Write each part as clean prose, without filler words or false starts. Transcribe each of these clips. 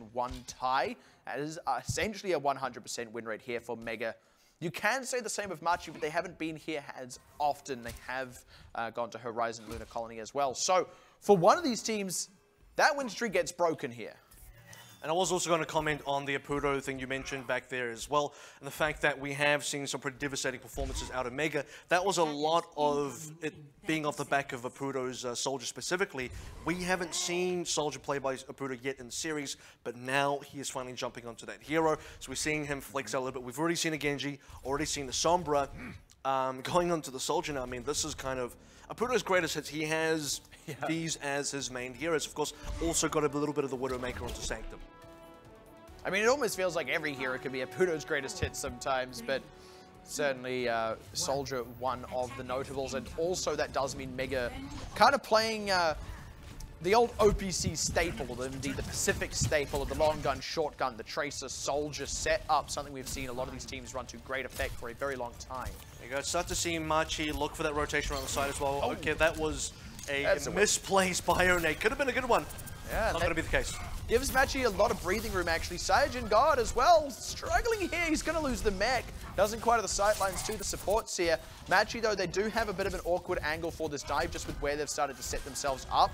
101 tie. That is essentially a 100% win rate here for Mega. You can say the same of Machi, but they haven't been here as often. They have gone to Horizon Lunar Colony as well. So for one of these teams, that win streak gets broken here. And I was also going to comment on the Apudo thing you mentioned back there as well, and the fact that we have seen some pretty devastating performances out of Mega. That was a lot of it being off the back of Apudo's Soldier specifically. We haven't seen Soldier play by Apudo yet in the series, but now he is finally jumping onto that hero. So we're seeing him flex out a little bit. We've already seen a Genji, already seen the Sombra. Going on to the Soldier now, I mean, this is kind of Apudo's greatest hits. He has these as his main heroes. Of course, also got a little bit of the Widowmaker onto Sanctum. I mean, it almost feels like every hero could be Apudo's greatest hit sometimes, but certainly Soldier, one of the notables. And also that does mean Mega kind of playing the old OPC staple, indeed the Pacific staple of the long gun, short gun, the Tracer, Soldier setup, something we've seen a lot of these teams run to great effect for a very long time. There you go. Start to see Machi look for that rotation around the side as well. Oh. Okay, that was a misplaced Bionate. Could have been a good one. Yeah, not going to be the case. Gives Machi a lot of breathing room, actually. Saiyajin God as well, struggling here. He's going to lose the mech. Doesn't quite have the sightlines to the supports here. Machi, though, they do have a bit of an awkward angle for this dive, just with where they've started to set themselves up.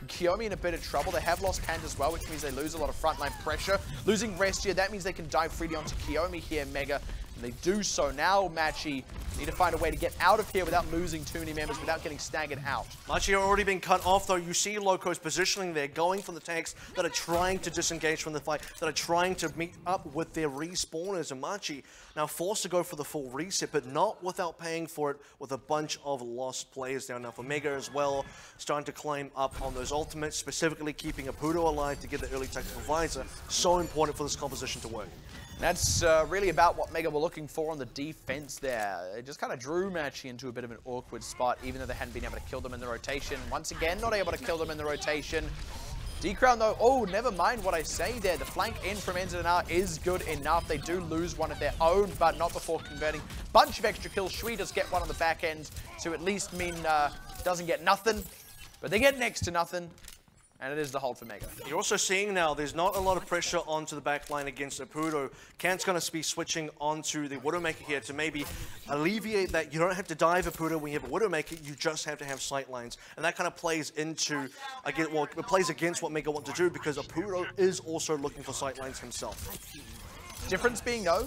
Kiyomi in a bit of trouble. They have lost Panda as well, which means they lose a lot of frontline pressure. Losing Restia, that means they can dive freely onto Kiyomi here, Mega. And they do so now. Machi need to find a way to get out of here without losing too many members, without getting staggered out. Machi are already been cut off, though. You see Loco's positioning there, going for the tanks that are trying to disengage from the fight, that are trying to meet up with their respawners. And Machi now forced to go for the full reset, but not without paying for it with a bunch of lost players down. Now for Mega as well, starting to climb up on those ultimates, specifically keeping Apudo alive to get the early tactical visor. So important for this composition to work. That's really about what Mega were looking for on the defense there. They just kind of drew Machi into a bit of an awkward spot, even though they hadn't been able to kill them in the rotation. Once again, not able to kill them in the rotation. D-Crown, though, oh, never mind what I say there. The flank in from NZNR is good enough. They do lose one of their own, but not before converting. Bunch of extra kills. Shui does get one on the back end to at least mean doesn't get nothing, but they get next to nothing. And it is the hold for Mega. You're also seeing now there's not a lot of pressure onto the back line against Apudo. Kant's going to be switching onto the Widowmaker here to maybe alleviate that. You don't have to dive Apudo when you have a Widowmaker, you just have to have sight lines. And that kind of plays into, again, well, it plays against what Mega want to do because Apudo is also looking for sight lines himself. Difference being, though,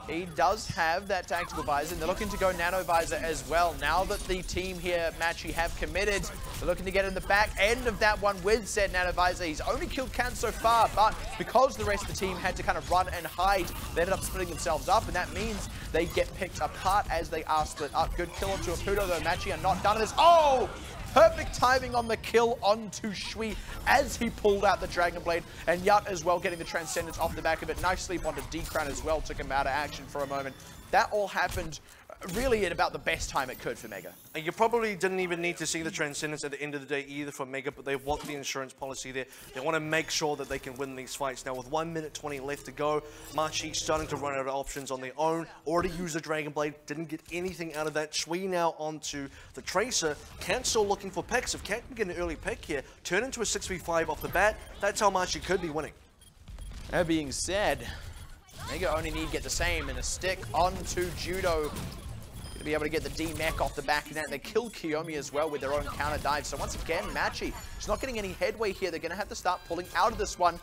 he does have that tactical visor, and they're looking to go nano visor as well. Now that the team here, Machi, have committed, they're looking to get in the back end of that one with said nano visor. He's only killed Kant so far, but because the rest of the team had to kind of run and hide, they ended up splitting themselves up, and that means they get picked apart as they are split up. Good kill onto Apudo, though. Machi are not done with this. Oh! Perfect timing on the kill onto Shui as he pulled out the Dragon Blade, and Yut as well getting the Transcendence off the back of it. Nice sleep onto D-Crown as well, took him out of action for a moment. That all happened really at about the best time it could for Mega. And you probably didn't even need to see the Transcendence at the end of the day either for Mega, but they want the insurance policy there. They want to make sure that they can win these fights. Now with 1 minute 20 left to go, Machi starting to run out of options on their own. Already used the Dragon Blade, didn't get anything out of that. Shui now onto the Tracer. Kant still looking for picks. If Kant can get an early pick here, turn into a 6v5 off the bat, that's how Machi could be winning. That being said, Mega only need to get the same, and a stick onto Judo. To be able to get the D-Mech off the back of that. They kill Kiyomi as well with their own counter dive. So once again, Machi just not getting any headway here. They're going to have to start pulling out of this one.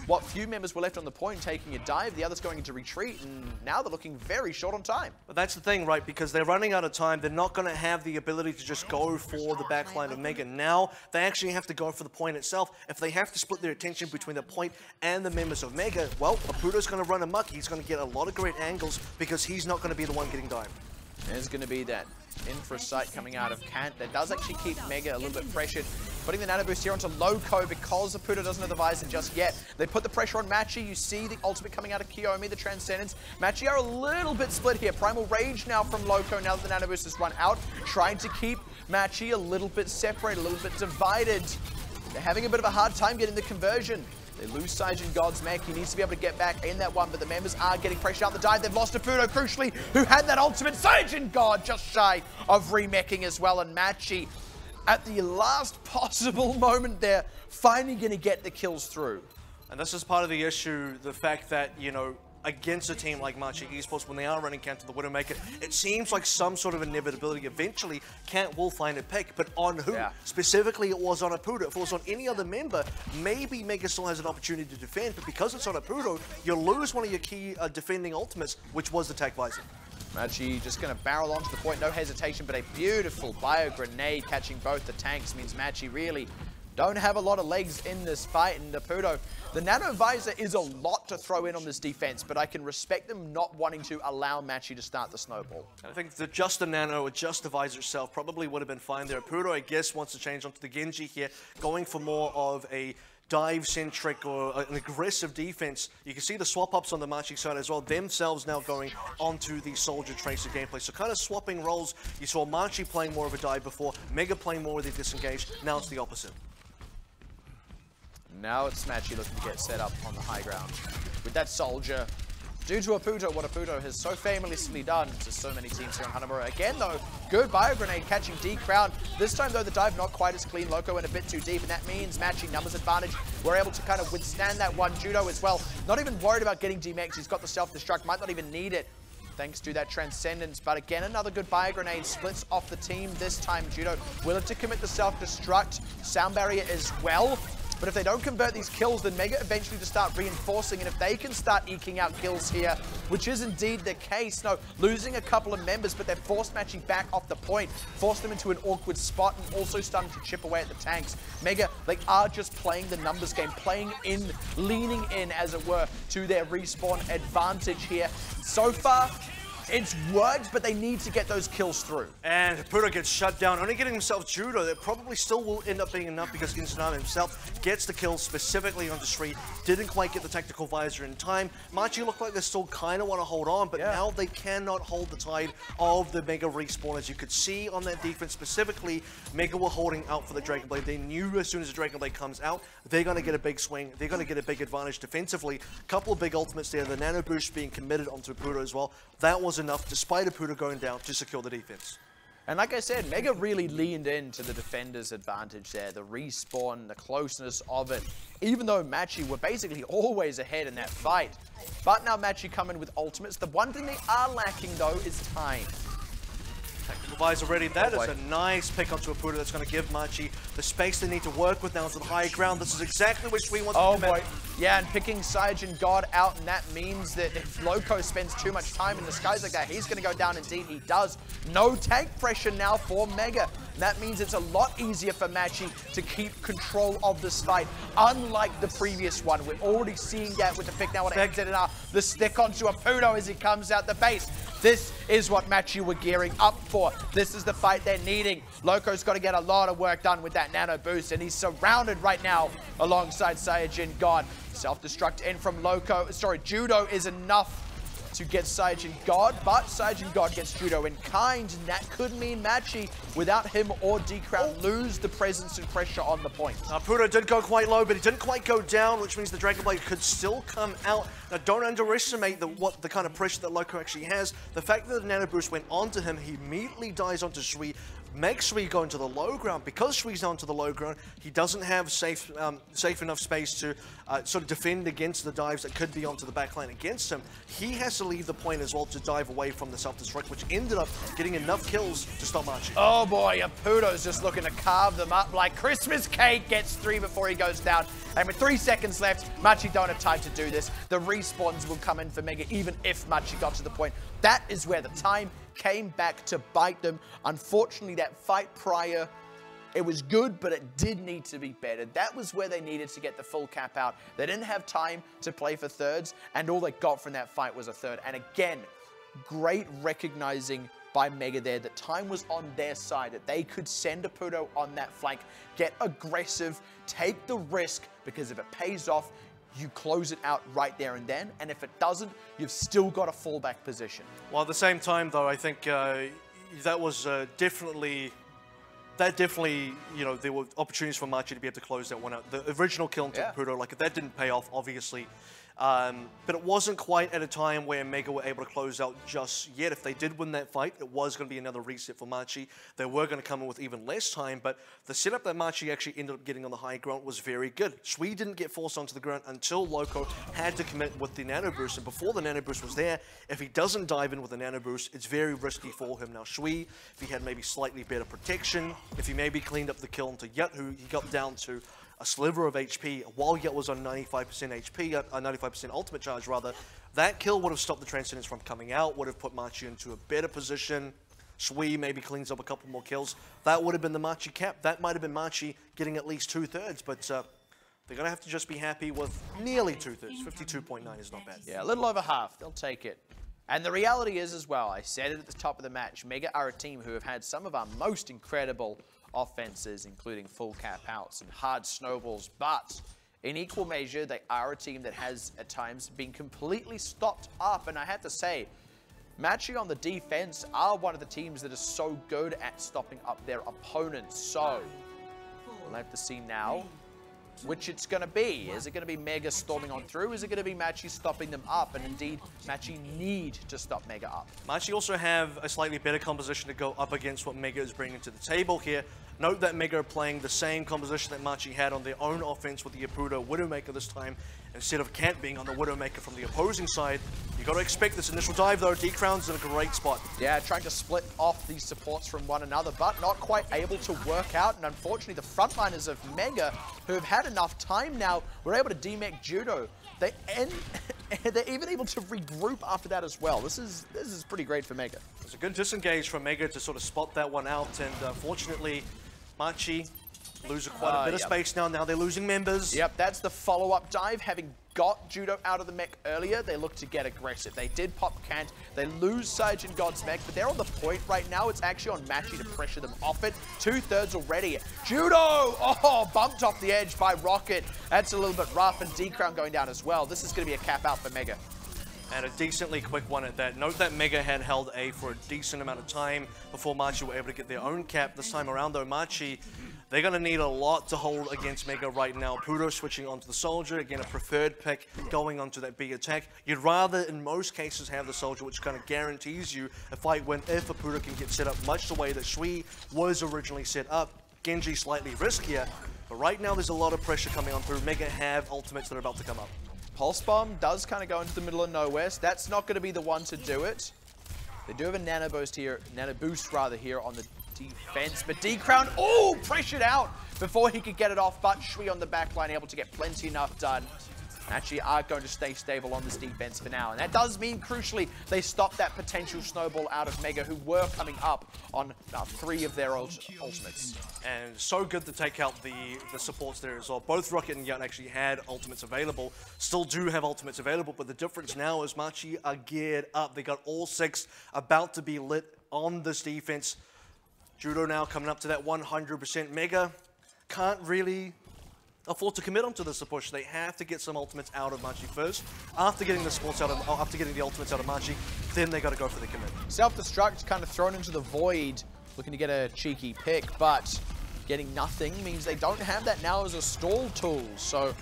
What few members were left on the point taking a dive, the others going into retreat, and now they're looking very short on time. But that's the thing, right? Because they're running out of time. They're not going to have the ability to just go for the backline of Mega. Now, they actually have to go for the point itself. If they have to split their attention between the point and the members of Mega, well, Apudo's going to run amok. He's going to get a lot of great angles because he's not going to be the one getting dived. There's going to be that infra sight coming out of Kant that does actually keep Mega a little bit pressured. Putting the nano boost here onto Loco because Apudo doesn't have the visor just yet. They put the pressure on Machi. You see the ultimate coming out of Kiyomi, the Transcendence. Machi are a little bit split here. Primal Rage now from Loco now that the nano boost has run out. Trying to keep Machi a little bit separated, a little bit divided. They're having a bit of a hard time getting the conversion. They lose Saiyajin God's mech. He needs to be able to get back in that one, but the members are getting pressure out the dive. They've lost Apudo, crucially, who had that ultimate. Saiyajin God just shy of remeching as well, and Machi, at the last possible moment there, finally going to get the kills through. And this is part of the issue, the fact that, you know, against a team like Machi Esports, when they are running counter the Widowmaker, it seems like some sort of inevitability. Eventually, Kant will find a pick, but on who? Yeah. Specifically, it was on Apudo. If it was on any other member, maybe Mega still has an opportunity to defend, but because it's on Apudo, you lose one of your key defending ultimates, which was the Tag Visor. Machi just going to barrel onto the point, no hesitation, but a beautiful bio grenade catching both the tanks means Machi really don't have a lot of legs in this fight. And Apudo, the Nano Visor is a lot to throw in on this defense, but I can respect them not wanting to allow Machi to start the snowball. I think that just the Nano or just the Visor itself probably would have been fine there. Apudo, I guess, wants to change onto the Genji here, going for more of a dive-centric or an aggressive defense. You can see the swap-ups on the Machi side as well, themselves now going onto the Soldier Tracer gameplay. So kind of swapping roles. You saw Machi playing more of a dive before, Mega playing more with the disengage. Now it's the opposite. Now it's Machi looking to get set up on the high ground with that Soldier. Due to Apudo, what Apudo has so famously done to so many teams here in Hanamura. Again, though, good bio grenade catching D-Crown. This time, though, the dive not quite as clean. Loco went a bit too deep, and that means Machi numbers advantage. We're able to kind of withstand that one. Judo as well. Not even worried about getting D-Max. He's got the self-destruct. Might not even need it, thanks to that Transcendence. But again, another good bio grenade splits off the team. This time, Judo willing to commit the self-destruct. Sound barrier as well. But if they don't convert these kills, then Mega eventually just start reinforcing. And if they can start eking out kills here, which is indeed the case, no, losing a couple of members, but they're forced Machi back off the point, forced them into an awkward spot, and also starting to chip away at the tanks. Mega, they are just playing the numbers game, playing in, leaning in, as it were, to their respawn advantage here. So far, it's worked, but they need to get those kills through. And Apudo gets shut down, only getting himself Judo. That probably still will end up being enough because Insanami himself gets the kill specifically on the street. Didn't quite get the tactical visor in time. Machi look like they still kind of want to hold on, but now they cannot hold the tide of the Mega respawn. As you could see on that defense specifically, Mega were holding out for the Dragon Blade. They knew as soon as the Dragon Blade comes out, they're going to get a big swing. They're going to get a big advantage defensively. A couple of big ultimates there. The Nano Boost being committed onto Apudo as well. That was enough, despite Apudo going down, to secure the defense. And like I said, Mega really leaned into the defender's advantage there, the respawn, the closeness of it, even though Machi were basically always ahead in that fight. But now Machi come in with ultimates. The one thing they are lacking, though, is time. Tactical visor ready. That is a nice pick onto Apudo that's going to give Machi the space they need to work with now to the high ground. This is exactly what Shui wants to commit. Yeah, and picking Saiyajin God out, and that means that if Loco spends too much time in the skies like that, he's going to go down. Indeed, he does. No tank pressure now for Mega. And that means it's a lot easier for Machi to keep control of this fight, unlike the previous one. We're already seeing that with the pick now on XZNR. The stick onto Apudo as he comes out the base. This is what Machi were gearing up for. This is the fight they're needing. Loco's got to get a lot of work done with that Nano Boost, and he's surrounded right now alongside Saiyajin God. Self-destruct in from Loco. Sorry, Judo is enough to get Saiyajin God, but Saiyajin God gets Judo in kind, and that could mean Machi, without him or D-Crown, lose the presence and pressure on the point. Apudo did go quite low, but he didn't quite go down, which means the Dragon Blade could still come out. Now, don't underestimate the kind of pressure that Loco actually has. The fact that the Nano Boost went onto him, he immediately dies onto Shui, makes Shui go into the low ground. Because Shui's now into the low ground, he doesn't have safe enough space to sort of defend against the dives that could be onto the backline against him. He has to leave the point as well to dive away from the self-destruct, which ended up getting enough kills to stop Machi. Oh boy, Apudo's just looking to carve them up like Christmas cake. Gets 3 before he goes down. And with 3 seconds left, Machi don't have time to do this. The respawns will come in for Mega even if Machi got to the point. That is where the time came back to bite them. Unfortunately, that fight prior, it was good, but it did need to be better. That was where they needed to get the full cap out. They didn't have time to play for thirds, and all they got from that fight was a third. And again, great recognizing by Mega there that time was on their side, that they could send Apudo on that flank, get aggressive, take the risk, because if it pays off, you close it out right there and then, and if it doesn't, you've still got a fallback position. Well, at the same time, though, I think that was definitely, you know, there were opportunities for Machi to be able to close that one out. The original kill into Apudo, like, if that didn't pay off, obviously, But it wasn't quite at a time where Mega were able to close out just yet. If they did win that fight, it was going to be another reset for Machi. They were going to come in with even less time, but the setup that Machi actually ended up getting on the high ground was very good. Shui didn't get forced onto the ground until Loco had to commit with the Nano Boost, and before the Nano Boost was there, if he doesn't dive in with the Nano Boost, it's very risky for him. Now Shui, if he had maybe slightly better protection, if he maybe cleaned up the kill onto Yut, who he got down to a sliver of HP while Yut was on 95% HP, 95% ultimate charge rather, that kill would have stopped the Transcendence from coming out, would have put Machi into a better position. Shui maybe cleans up a couple more kills. That would have been the Machi cap. That might have been Machi getting at least 2/3, but they're going to have to just be happy with nearly 2/3. 52.9 is not bad. Yeah, a little over half. They'll take it. And the reality is as well, I said it at the top of the match, Mega are a team who have had some of our most incredible offenses, including full cap outs and hard snowballs, but in equal measure, they are a team that has at times been completely stopped up. And I have to say, Machi on the defense are one of the teams that are so good at stopping up their opponents. So we'll have to see now which it's going to be. Is it going to be Mega storming on through? Is it going to be Machi stopping them up? And indeed, Machi need to stop Mega up. Machi also have a slightly better composition to go up against what Mega is bringing to the table here. Note that Mega are playing the same composition that Machi had on their own offense with the Apudo Widowmaker this time, instead of Kant being on the Widowmaker from the opposing side. You got to expect this initial dive though. D-Crown's in a great spot. Yeah, trying to split off these supports from one another, but not quite able to work out. And unfortunately, the frontliners of Mega, who have had enough time now, were able to demech Judo. They're even able to regroup after that as well. This is pretty great for Mega. It's a good disengage from Mega to sort of spot that one out, and unfortunately, Machi lose quite a bit of space now. Now they're losing members. Yep, that's the follow-up dive. Having got Judo out of the mech earlier, they look to get aggressive. They did pop Kant. They lose Sergeant God's mech, but they're on the point right now. It's actually on Machi to pressure them off it. 2/3 already. Judo! Oh, bumped off the edge by Rocket. That's a little bit rough, and D-Crown going down as well. This is going to be a cap out for Mega. And a decently quick one at that. Note that Mega had held A for a decent amount of time before Machi were able to get their own cap. This time around though, Machi, they're going to need a lot to hold against Mega right now. Pudo switching onto the Soldier, again a preferred pick going onto that B attack. You'd rather in most cases have the Soldier, which kind of guarantees you a fight win if a Pudo can get set up much the way that Shui was originally set up. Genji slightly riskier, but right now there's a lot of pressure coming on through. Mega have ultimates that are about to come up. Pulse Bomb does kind of go into the middle of nowhere, so that's not going to be the one to do it. They do have a Nano Boost here on the defense, but D-Crown, oh, pressured out before he could get it off, but Shui on the back line able to get plenty enough done. Actually are going to stay stable on this defense for now, and that does mean, crucially, they stop that potential snowball out of Mega, who were coming up on 3 of their ultimates. And so good to take out the supports there as well. Both Rocket and Yut actually had ultimates available, still do have ultimates available, but the difference now is Machi are geared up. They got all 6 about to be lit on this defense. Judo now coming up to that 100%. Mega can't really afford to commit onto this push. They have to get some ultimates out of Machi first. After getting the ultimates out of Machi, then they got to go for the commit. Self-destruct kind of thrown into the void, looking to get a cheeky pick, but getting nothing means they don't have that now as a stall tool. So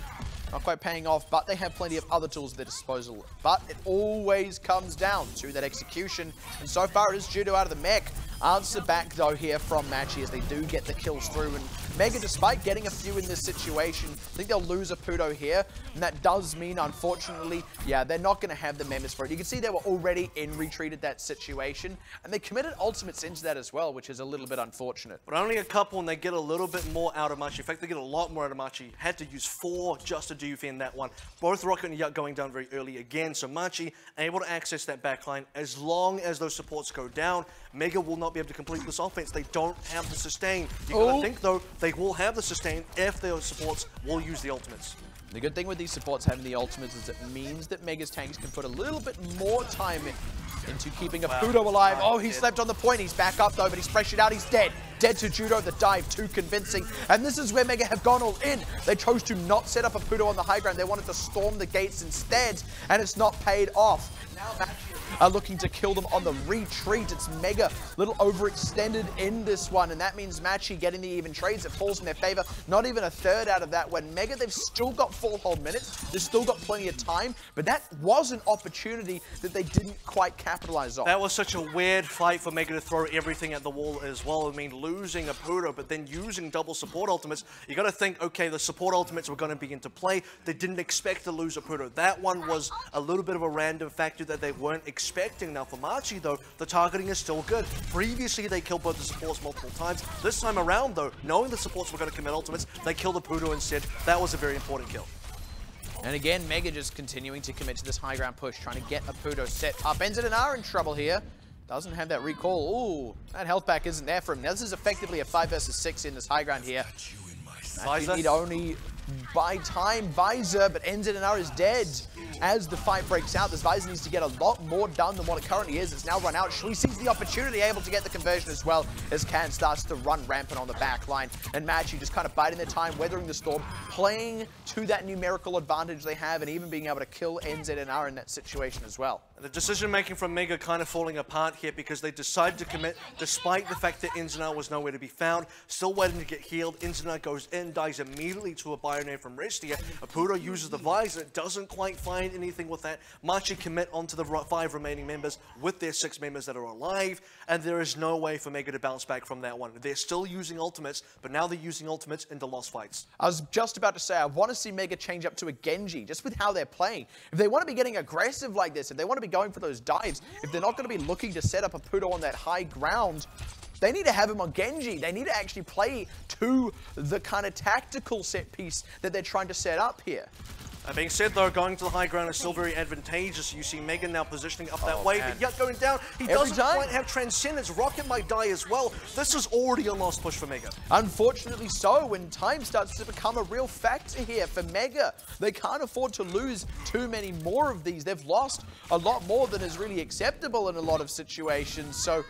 not quite paying off, but they have plenty of other tools at their disposal. But it always comes down to that execution, and so far it is Judo out of the mech. Answer back though here from Machi as they do get the kills through, and Mega, despite getting a few in this situation, I think they'll lose a Pudo here, and that does mean, unfortunately, yeah, they're not going to have the members for it. You can see they were already in retreated that situation, and they committed ultimates into that as well, which is a little bit unfortunate. But only a couple, and they get a little bit more out of Machi. In fact, they get a lot more out of Machi. Had to use 4 just to defend that one. Both Rocket and Yut going down very early again, so Machi able to access that backline. As long as those supports go down, Mega will not be able to complete this offense. They don't have the sustain. You gotta think though, they will have the sustain if their supports will use the ultimates. The good thing with these supports having the ultimates is it means that Mega's tanks can put a little bit more time into keeping a Pudo alive. Oh, he slept on the point. He's back up though, but he's pressured out. He's dead. dead to Judo, the dive too convincing. And this is where Mega have gone all in. They chose to not set up a Pudo on the high ground. They wanted to storm the gates instead, and it's not paid off. Now Machi are looking to kill them on the retreat. It's Mega a little overextended in this one, and that means Machi getting the even trades. It falls in their favor. Not even a third out of that. When Mega, they've still got full hold minutes. They've still got plenty of time, but that was an opportunity that they didn't quite capitalize on. That was such a weird fight for Mega to throw everything at the wall as well. I mean, losing a Pudo, but then using double support ultimates. You got to think, okay, the support ultimates were going to be into play. They didn't expect to lose a Pudo. That one was a little bit of a random factor that they weren't expecting. Now for Machi though, the targeting is still good. Previously they killed both the supports multiple times. This time around though, knowing the supports were going to commit ultimates, they killed the Pudo instead. That was a very important kill. And again, Mega just continuing to commit to this high ground push, trying to get a Pudo set up. Ends and are in trouble here. Doesn't have that recall. Ooh, that health back isn't there for him. Now this is effectively a 5 versus 6 in this high ground here. Machi need only buy time. Visor, but Ends and are is dead. As the fight breaks out, this Visor needs to get a lot more done than what it currently is. It's now run out. Shui sees the opportunity, able to get the conversion as well, as Can starts to run rampant on the back line. And Machi just kind of biding their time, weathering the storm, playing to that numerical advantage they have, and even being able to kill NZNR in that situation as well. The decision-making from Mega kind of falling apart here because they decided to commit despite the fact that NZNR was nowhere to be found. Still waiting to get healed. NZNR goes in, dies immediately to a Bionade from Restia. Apudo uses the Visor, doesn't quite find anything with that. Machi commit onto the 5 remaining members with their 6 members that are alive, and there is no way for Mega to bounce back from that one. They're still using ultimates, but now they're using ultimates into lost fights. I was just about to say, I want to see Mega change up to a Genji, just with how they're playing. If they want to be getting aggressive like this, if they want to be going for those dives, if they're not going to be looking to set up a Pudo on that high ground, they need to have him on Genji. They need to actually play to the kind of tactical set piece that they're trying to set up here. That being said though, going to the high ground is still very advantageous. You see Mega now positioning up that way, man. but yet going down, he doesn't quite have Transcendence. Rocket might die as well. This is already a lost push for Mega. Unfortunately so, when time starts to become a real factor here for Mega. They can't afford to lose too many more of these. They've lost a lot more than is really acceptable in a lot of situations. So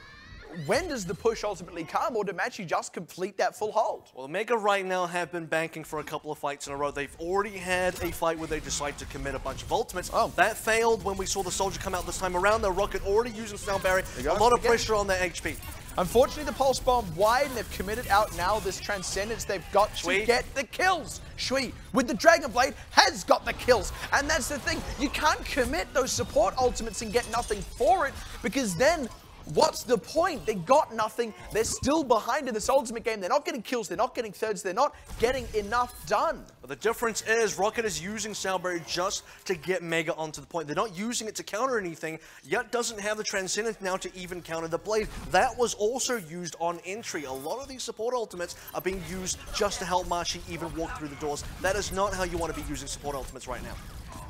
when does the push ultimately come, or do Machi just complete that full hold? Well, Mega right now have been banking for a couple of fights in a row. They've already had a fight where they decided to commit a bunch of ultimates. That failed when we saw the Soldier come out this time around. The Rocket already using Sound Barrier. A lot of pressure on their HP. Unfortunately, the Pulse Bomb wide, and they've committed out now this Transcendence. They've got to get the kills. Shui, with the Dragon Blade, has got the kills. And that's the thing. You can't commit those support ultimates and get nothing for it, because then what's the point? They got nothing. They're still behind in this ultimate game. They're not getting kills. They're not getting thirds. They're not getting enough done. But the difference is Rocket is using Sound Barrier just to get Mega onto the point. They're not using it to counter anything, yet doesn't have the Transcendence now to even counter the Blade. That was also used on entry. A lot of these support ultimates are being used just to help Machi even walk through the doors. That is not how you want to be using support ultimates right now.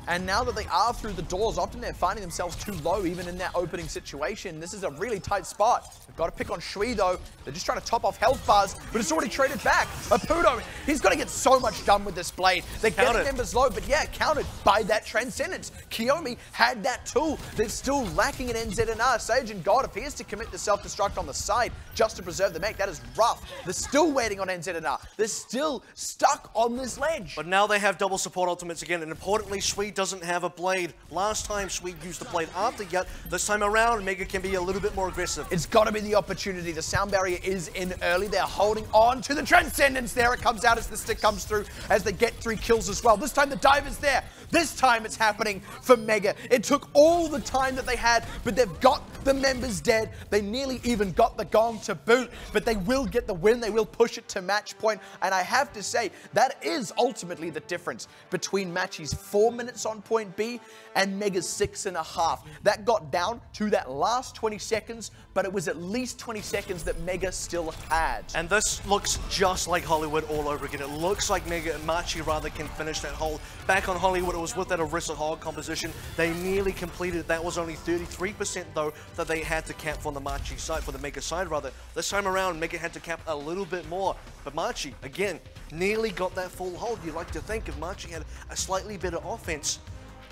And now that they are through the doors, often they're finding themselves too low, even in that opening situation. This is a really tight spot. They've got to pick on Shui, though. They're just trying to top off health bars, but it's already traded back. Apudo, he's got to get so much done with this Blade. They're getting members low, but yeah, countered by that Transcendence. Kiyomi had that too. They're still lacking an NZNR. Sage and God appears to commit to self-destruct on the side just to preserve the mech. That is rough. They're still waiting on NZNR. They're still stuck on this ledge. But now they have double support ultimates again, and importantly, Shui doesn't have a Blade. Last time, Shui used the Blade after Yet. This time around, Mega can be a little bit more aggressive. It's got to be the opportunity. The Sound Barrier is in early. They're holding on to the Transcendence. There it comes out as the stick comes through, as they get 3 kills as well. This time the dive is there. This time it's happening for Mega. It took all the time that they had, but they've got the members dead. They nearly even got the gong to boot, but they will get the win. They will push it to match point. And I have to say, that is ultimately the difference between Machi's 4 minutes on point B and Mega's 6.5. That got down to that last 20 seconds, but it was at least 20 seconds that Mega still had. And this looks just like Hollywood all over again. It looks like Mega and Machi rather can finish that hold. Back on Hollywood, it was with that Orisa Hog composition. They nearly completed it. That was only 33% though that they had to cap from the Machi side, for the Mega side rather. This time around, Mega had to cap a little bit more. But Machi, again, nearly got that full hold. You'd like to think if Machi had a slightly better offense,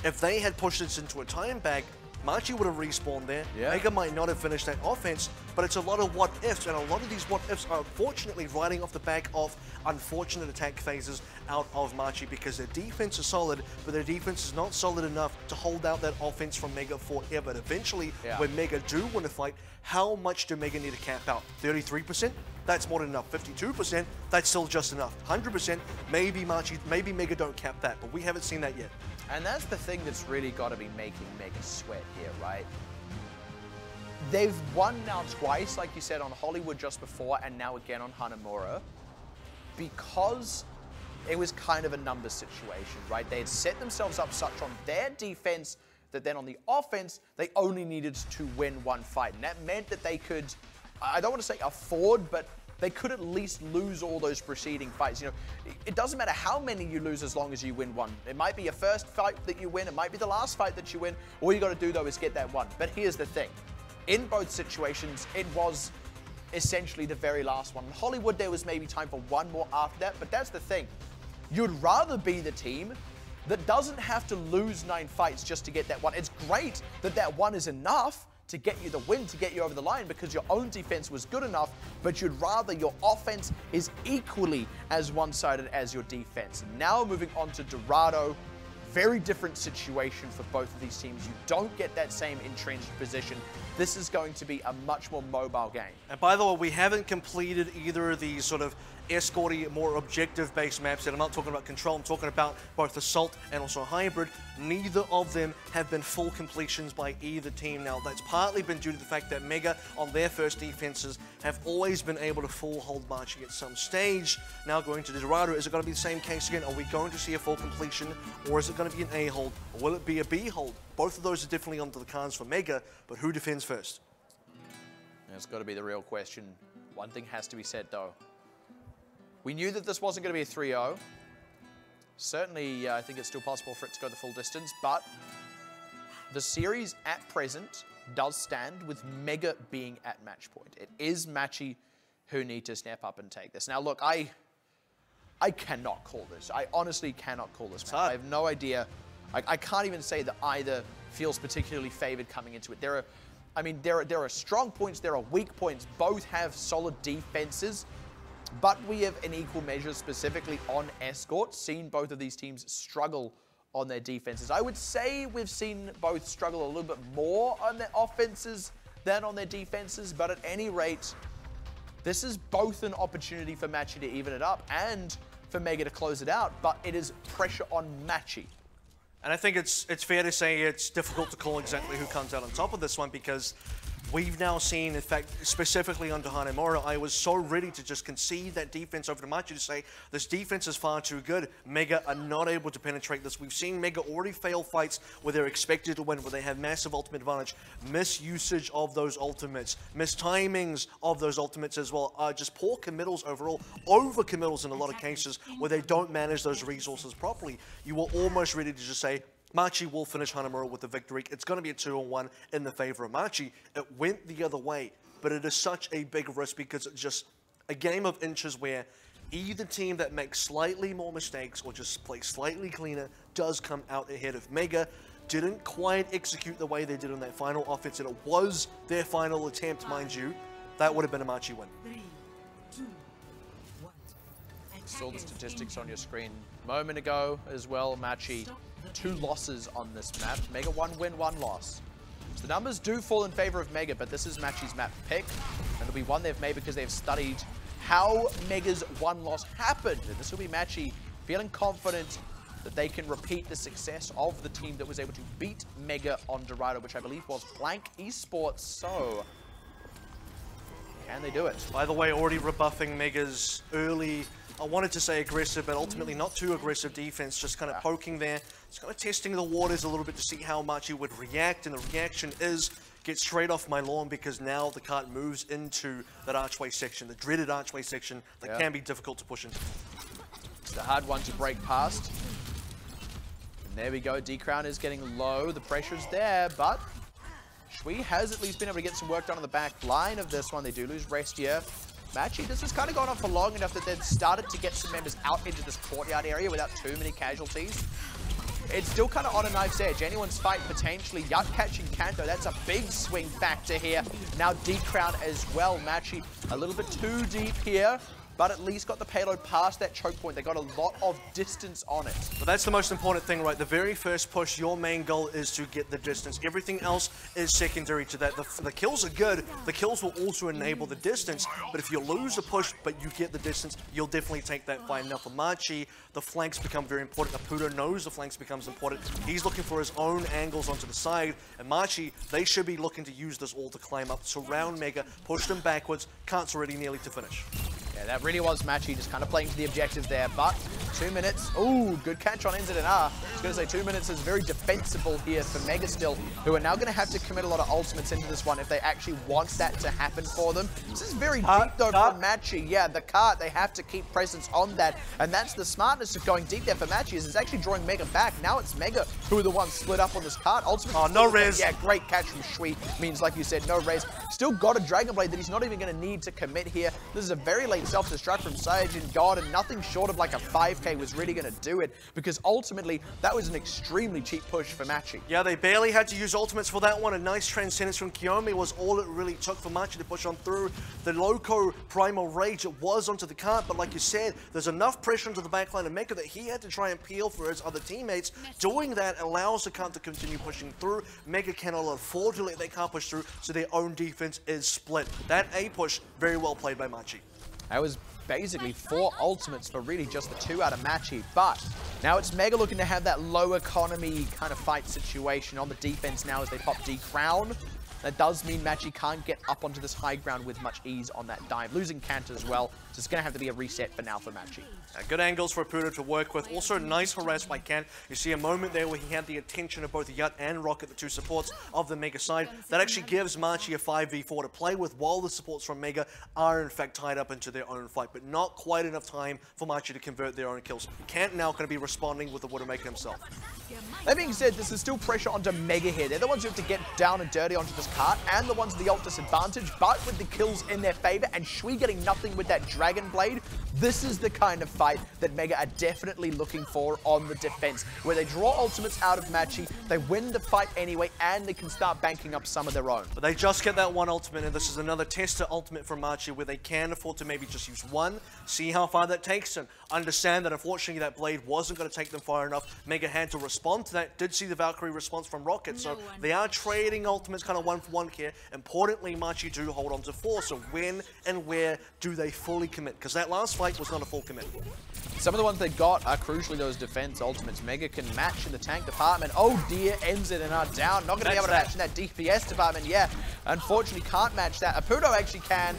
if they had pushed this into a time bag, Machi would have respawned there. Yeah. Mega might not have finished that offense, but it's a lot of what ifs, and a lot of these what ifs are unfortunately riding off the back of unfortunate attack phases out of Machi, because their defense is solid, but their defense is not solid enough to hold out that offense from Mega forever. And eventually, when Mega do win a fight, how much do Mega need to cap out? 33%? That's more than enough. 52%? That's still just enough. 100%? Maybe Mega don't cap that, but we haven't seen that yet. And that's the thing that's really got to be making Mega sweat here, right? They've won now twice, like you said, on Hollywood just before, and now again on Hanamura, because it was kind of a numbers situation, right? They had set themselves up such on their defense that then on the offense, they only needed to win one fight. And that meant that they could, I don't want to say afford, but they could at least lose all those preceding fights. You know, it doesn't matter how many you lose as long as you win one. It might be your first fight that you win, it might be the last fight that you win. All you got to do though is get that one. But here's the thing. In both situations, it was essentially the very last one. In Hollywood, there was maybe time for one more after that, but that's the thing. You'd rather be the team that doesn't have to lose 9 fights just to get that one. It's great that that one is enough to get you the win, to get you over the line, because your own defense was good enough, but you'd rather your offense is equally as one-sided as your defense. Now moving on to Dorado, very different situation for both of these teams. You don't get that same entrenched position. This is going to be a much more mobile game. And by the way, we haven't completed either of these sort of escorty, more objective-based maps. And I'm not talking about Control, I'm talking about both Assault and also Hybrid. Neither of them have been full completions by either team. Now, that's partly been due to the fact that Mega, on their first defenses, have always been able to full hold Machi at some stage. Now going to Dorado, is it going to be the same case again? Are we going to see a full completion, or is it going to be an A hold, or will it be a B hold? Both of those are definitely onto the cards for Mega, but who defends first? It's got to be the real question. One thing has to be said, though. We knew that this wasn't going to be a 3-0. Certainly, I think it's still possible for it to go the full distance, but the series at present does stand with Mega being at match point. It is Machi who need to step up and take this. Now, look, I cannot call this. I honestly cannot call this. I have no idea. I can't even say that either feels particularly favored coming into it. There are strong points, there are weak points. Both have solid defenses, but we have in equal measure, specifically on Escort, seen both of these teams struggle on their defenses. I would say we've seen both struggle a little bit more on their offenses than on their defenses, but at any rate, this is both an opportunity for Machi to even it up and for Mega to close it out, but it is pressure on Machi. And I think it's fair to say it's difficult to call exactly who comes out on top of this one, because we've now seen, in fact, specifically under Hanamura, I was so ready to just concede that defense over to Machi to say, this defense is far too good. Mega are not able to penetrate this. We've seen Mega already fail fights where they're expected to win, where they have massive ultimate advantage, misusage of those ultimates, mistimings of those ultimates as well, just poor committals overall, over committals in a lot of cases where they don't manage those resources properly. You were almost ready to just say, Machi will finish Hanamura with the victory. It's going to be a 2-on-1 in the favor of Machi. It went the other way, but it is such a big risk because it's just a game of inches where either team that makes slightly more mistakes or just plays slightly cleaner does come out ahead. If Mega didn't quite execute the way they did on that final offense, and it was their final attempt, mind you, that would have been a Machi win. 3, 2, 1. Saw the statistics on your screen a moment ago as well. Machi, 2 losses on this map. Mega 1 win, 1 loss. So the numbers do fall in favor of Mega, but this is Machi's map pick. And it'll be one they've made because they've studied how Mega's 1 loss happened. And this will be Machi feeling confident that they can repeat the success of the team that was able to beat Mega on Dorado, which I believe was Machi Esports. So, can they do it? By the way, already rebuffing Mega's early, I wanted to say aggressive, but ultimately not too aggressive defense, just kind of poking there. It's kind of testing the waters a little bit to see how Machi would react, and the reaction is get straight off my lawn, because now the cart moves into that archway section, the dreaded archway section that can be difficult to push into. It's the hard one to break past. And there we go, D-Crown is getting low, the pressure's there, but Shui has at least been able to get some work done on the back line of this one. They do lose rest here. Machi, this has kind of gone on for long enough that they've started to get some members out into this courtyard area without too many casualties. it's still kind of on a knife's edge. Anyone's fight potentially. Yut catching Kanto, that's a big swing factor here. Now D-Crown as well. Machi a little bit too deep here, but at least got the payload past that choke point. They got a lot of distance on it. But that's the most important thing, right? The very first push, your main goal is to get the distance. Everything else is secondary to that. The kills are good. The kills will also enable the distance. But if you lose a push, but you get the distance, you'll definitely take that fight. Now for Machi, the flanks become very important. Apudo knows the flanks becomes important. He's looking for his own angles onto the side. And Machi, they should be looking to use this all to climb up, surround Mega, push them backwards. Kant's already nearly to finish. Yeah, that really was Machi just kind of playing for the objective there, but 2 minutes. Ooh, good catch on NZNR. I was going to say 2 minutes is very defensible here for Mega still, who are now going to have to commit a lot of ultimates into this one if they actually want that to happen for them. This is very deep though for Machi. Yeah, the cart, they have to keep presence on that, and that's the smartness of going deep there for Machi, is it's actually drawing Mega back. Now it's Mega who are the ones split up on this cart. Ultimate. Oh, no res. Yeah, great catch from Shui. Means, like you said, no res. Still got a Dragon Blade that he's not even going to need to commit here. This is a very late self-destruct from Sage and God, and nothing short of like a 5k was really going to do it, because ultimately that was an extremely cheap push for Machi. Yeah, they barely had to use ultimates for that one. A nice transcendence from Kiyomi was all it really took for Machi to push on through. The Loco Primal Rage, it was onto the cart, but like you said, there's enough pressure into the backline of Mega that he had to try and peel for his other teammates. Doing that allows the cart to continue pushing through. Mega cannot afford to let that cart push through, so their own defense is split. That A push, very well played by Machi. That was basically 4 ultimates for really just the 2 out of Machi, but now it's Mega looking to have that low economy kind of fight situation on the defense now as they pop D-Crown. That does mean Machi can't get up onto this high ground with much ease on that dive. Losing Kant as well, so it's going to have to be a reset for now for Machi. Good angles for Apudo to work with. Also nice harass by Kant. You see a moment there where he had the attention of both Yut and Rocket, the 2 supports of the Mega side. That actually gives Machi a 5v4 to play with while the supports from Mega are in fact tied up into their own fight, but not quite enough time for Machi to convert their own kills. Kant now going to be responding with the Widowmaker himself. That being said, this is still pressure onto Mega here. They're the ones who have to get down and dirty onto this cart, and the ones with the ult disadvantage, but with the kills in their favor, and Shui getting nothing with that Dragon Blade. This is the kind of fight that Mega are definitely looking for on the defense, where they draw ultimates out of Machi, they win the fight anyway, and they can start banking up some of their own. But they just get that one ultimate, and this is another tester ultimate from Machi where they can afford to maybe just use one, see how far that takes them. Understand that unfortunately that blade wasn't going to take them far enough. Mega had to respond to that. Did see the Valkyrie response from Rocket, so they are trading ultimates kind of 1-for-1 here. Importantly, Machi do hold on to 4, so when and where do they fully commit? Because that last fight was not a full commit. Some of the ones they got are crucially those defense ultimates. Mega can match in the tank department. Oh dear, NZNR down. Not going to be able to match in that DPS department. Yeah, unfortunately can't match that. Apudo actually can.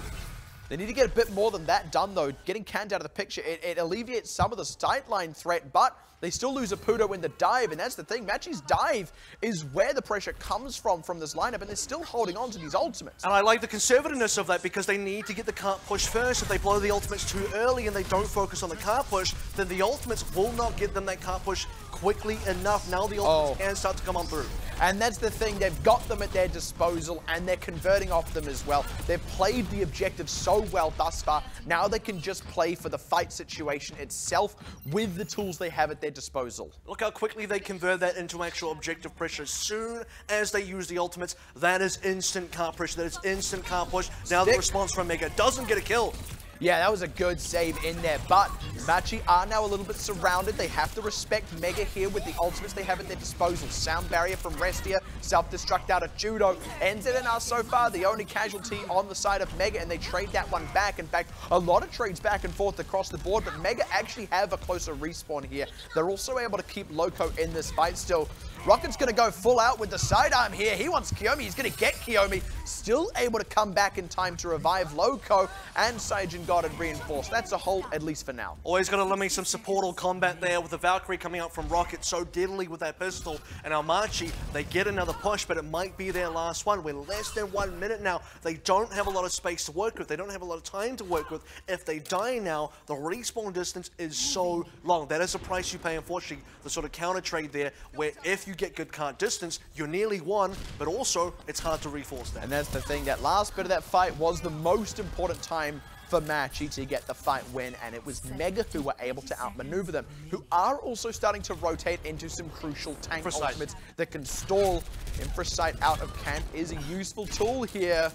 They need to get a bit more than that done though. Getting Kant out of the picture, it alleviates some of the sightline threat, but they still lose Apudo in the dive, and that's the thing. Machi's dive is where the pressure comes from this lineup, and they're still holding on to these ultimates. And I like the conservativeness of that because they need to get the cart push first. If they blow the ultimates too early and they don't focus on the cart push, then the ultimates will not get them that cart push quickly enough. Now the ultimates can start to come on through. And that's the thing, they've got them at their disposal and they're converting off them as well. They've played the objective so well thus far. Now they can just play for the fight situation itself with the tools they have at their disposal. Look how quickly they convert that into actual objective pressure. As soon as they use the ultimates, that is instant cart pressure, that is instant cart push. Now the response from Mega doesn't get a kill. Yeah, that was a good save in there, but Machi are now a little bit surrounded. They have to respect Mega here with the ultimates they have at their disposal. Sound barrier from Restia, self-destruct out of Judo. NZNR so far the only casualty on the side of Mega, and they trade that one back. In fact, a lot of trades back and forth across the board, but Mega actually have a closer respawn here. They're also able to keep Loco in this fight still. Rocket's going to go full out with the sidearm here. He wants Kiyomi. He's going to get Kiyomi. Still able to come back in time to revive Loco, and Sage and God and reinforce. That's a hold, at least for now. Always got to limit some supportal combat there with the Valkyrie coming out from Rocket so deadly with that pistol. And now Machi, they get another push, but it might be their last one. We're less than 1 minute now. They don't have a lot of space to work with. They don't have a lot of time to work with. If they die now, the respawn distance is so long. That is the price you pay, unfortunately. The sort of counter trade there, where if you get good cart distance, you're nearly won, but also it's hard to reforce that. And that's the thing, that last bit of that fight was the most important time for Machi to get the fight win, and it was Mega who were able to outmaneuver them, who are also starting to rotate into some crucial tank ultimates that can stall. Infrasight out of camp is a useful tool here.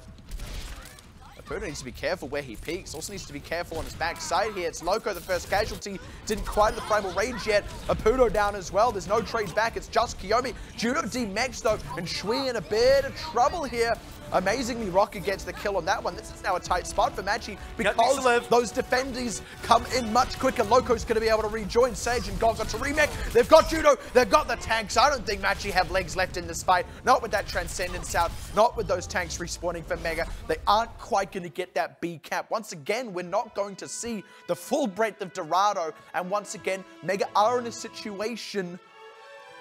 Apudo needs to be careful where he peeks. Also needs to be careful on his backside here. It's Loco, the first casualty. Didn't quite have the primal range yet. Apudo down as well. There's no trade back. It's just Kiyomi. Judo D-Mex though, and Shui in a bit of trouble here. Amazingly, Rocket gets the kill on that one. This is now a tight spot for Machi because those defenders come in much quicker. Loco's going to be able to rejoin Sage and Gonga to remake. They've got Judo. They've got the tanks. I don't think Machi have legs left in this fight. Not with that Transcendence out. Not with those tanks respawning for Mega. They aren't quite going to get that B cap. Once again, we're not going to see the full breadth of Dorado. And once again, Mega are in a situation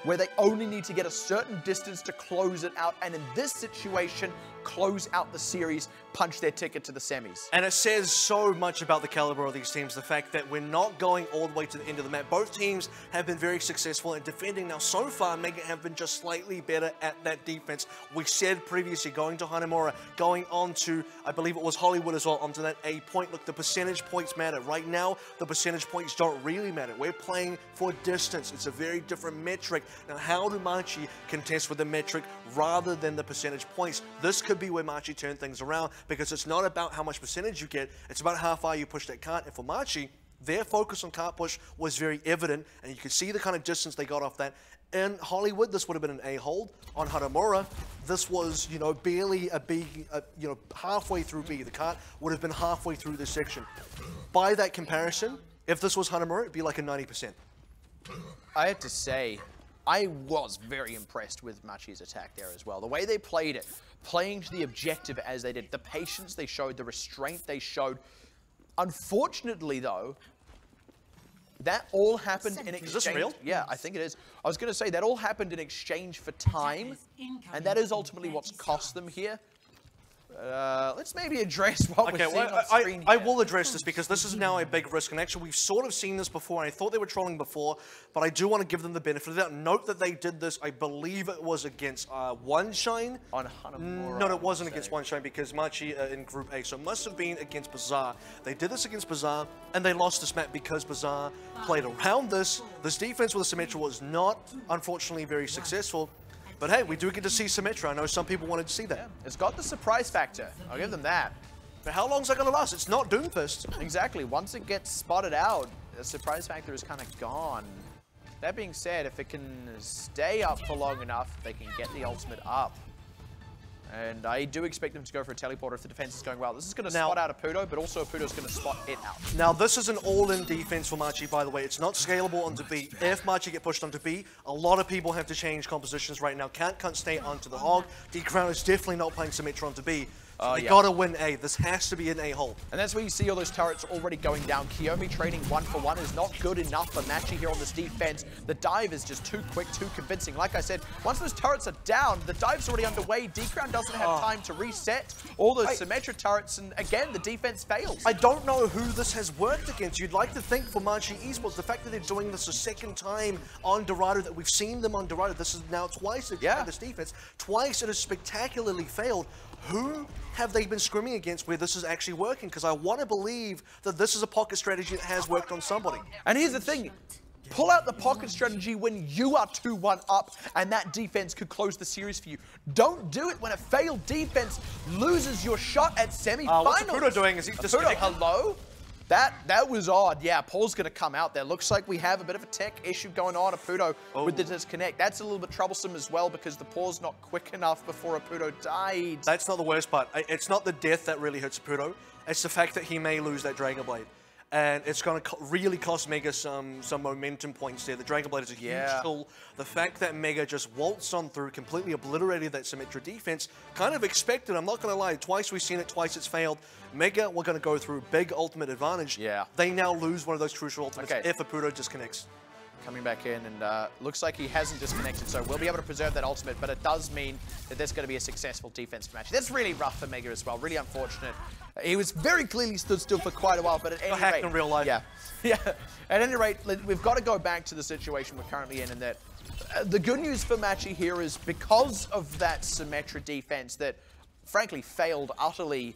where they only need to get a certain distance to close it out. And in this situation, close out the series, punch their ticket to the semis. And it says so much about the caliber of these teams, the fact that we're not going all the way to the end of the map. Both teams have been very successful in defending. Now, so far, Mega have been just slightly better at that defense. We said previously, going to Hanamura, going on to, I believe it was Hollywood as well, onto that A point. Look, the percentage points matter. Right now, the percentage points don't really matter. We're playing for distance. It's a very different metric. Now, how do Machi contest with the metric rather than the percentage points? This could be where Machi turn things around, because it's not about how much percentage you get, it's about how far you push that cart. And for Machi, their focus on cart push was very evident, and you could see the kind of distance they got off that. In Hollywood, this would have been an A hold. On Hanamura, this was, you know, barely a B, you know, halfway through B. The cart would have been halfway through this section. By that comparison, if this was Hanamura, it'd be like a 90%. I have to say, I was very impressed with Machi's attack there as well. The way they played it, playing to the objective as they did, the patience they showed, the restraint they showed. Unfortunately, though, that all happened in exchange. Is this real? Yeah, I think it is. I was going to say that all happened in exchange for time, and that is ultimately what's cost them here. Let's maybe address what we're seeing on screen here. I will address this, because this is now a big risk, and actually we've sort of seen this before, and I thought they were trolling before, but I do want to give them the benefit of that. Note that they did this, I believe it was against One Shine. On Hanamura. No, it wasn't against One Shine, because Machi in Group A, so it must have been against Bazaar. They did this against Bazaar, and they lost this map because Bazaar played around this. This defense with the Symmetra was not, unfortunately, very successful. But hey, we do get to see Symmetra. I know some people wanted to see that. Yeah, it's got the surprise factor. I'll give them that. But how long is that going to last? It's not Doomfist. Exactly. Once it gets spotted out, the surprise factor is kind of gone. That being said, if it can stay up for long enough, they can get the ultimate up. And I do expect them to go for a teleporter if the defense is going well. This is going to spot out Apudo, but also Apudo's going to spot it out. Now, this is an all-in defense for Machi, by the way. It's not scalable onto B. If Machi get pushed onto B, a lot of people have to change compositions right now. Can't stay onto the hog. D-Crown is definitely not playing Symmetra onto B. So they gotta win A. This has to be an A hole. And that's where you see all those turrets already going down. Kiyomi trading 1-for-1 is not good enough for Machi here on this defense. The dive is just too quick, too convincing. Like I said, once those turrets are down, the dive's already underway. D-Crown doesn't have time to reset all those Symmetra turrets, and again, the defense fails. I don't know who this has worked against. You'd like to think for Machi Esports, the fact that they're doing this a second time on Dorado, that we've seen them on Dorado, this is now twice they've tried this defense. Twice it has spectacularly failed. Who have they been scrimming against where this is actually working? Because I want to believe that this is a pocket strategy that has worked on somebody. And here's the thing. Pull out the pocket strategy when you are 2-1 up and that defense could close the series for you. Don't do it when a failed defense loses your shot at semi-finals. What's Apudo doing? Is he disconnected? Hello? That was odd. Yeah, Paul's going to come out there. Looks like we have a bit of a tech issue going on, Apudo, with the disconnect. That's a little bit troublesome as well, because the pause not quick enough before Apudo died. That's not the worst part. It's not the death that really hurts Apudo. It's the fact that he may lose that Dragon Blade. And it's going to really cost Mega some momentum points there. The Dragon Blade is a huge tool. The fact that Mega just waltzed on through, completely obliterated that Symmetra defense, kind of expected. I'm not going to lie. Twice we've seen it, twice it's failed. Mega, we're going to go through big ultimate advantage. Yeah. They now lose one of those crucial ultimates if Apudo disconnects. Coming back in, and looks like he hasn't disconnected, so we'll be able to preserve that ultimate, but it does mean that there's going to be a successful defense match. That's really rough for Mega as well, really unfortunate. He was very clearly stood still for quite a while, but at any rate... in real life. Yeah. At any rate, we've got to go back to the situation we're currently in, and that the good news for Machi here is because of that Symmetra defense that, frankly, failed utterly,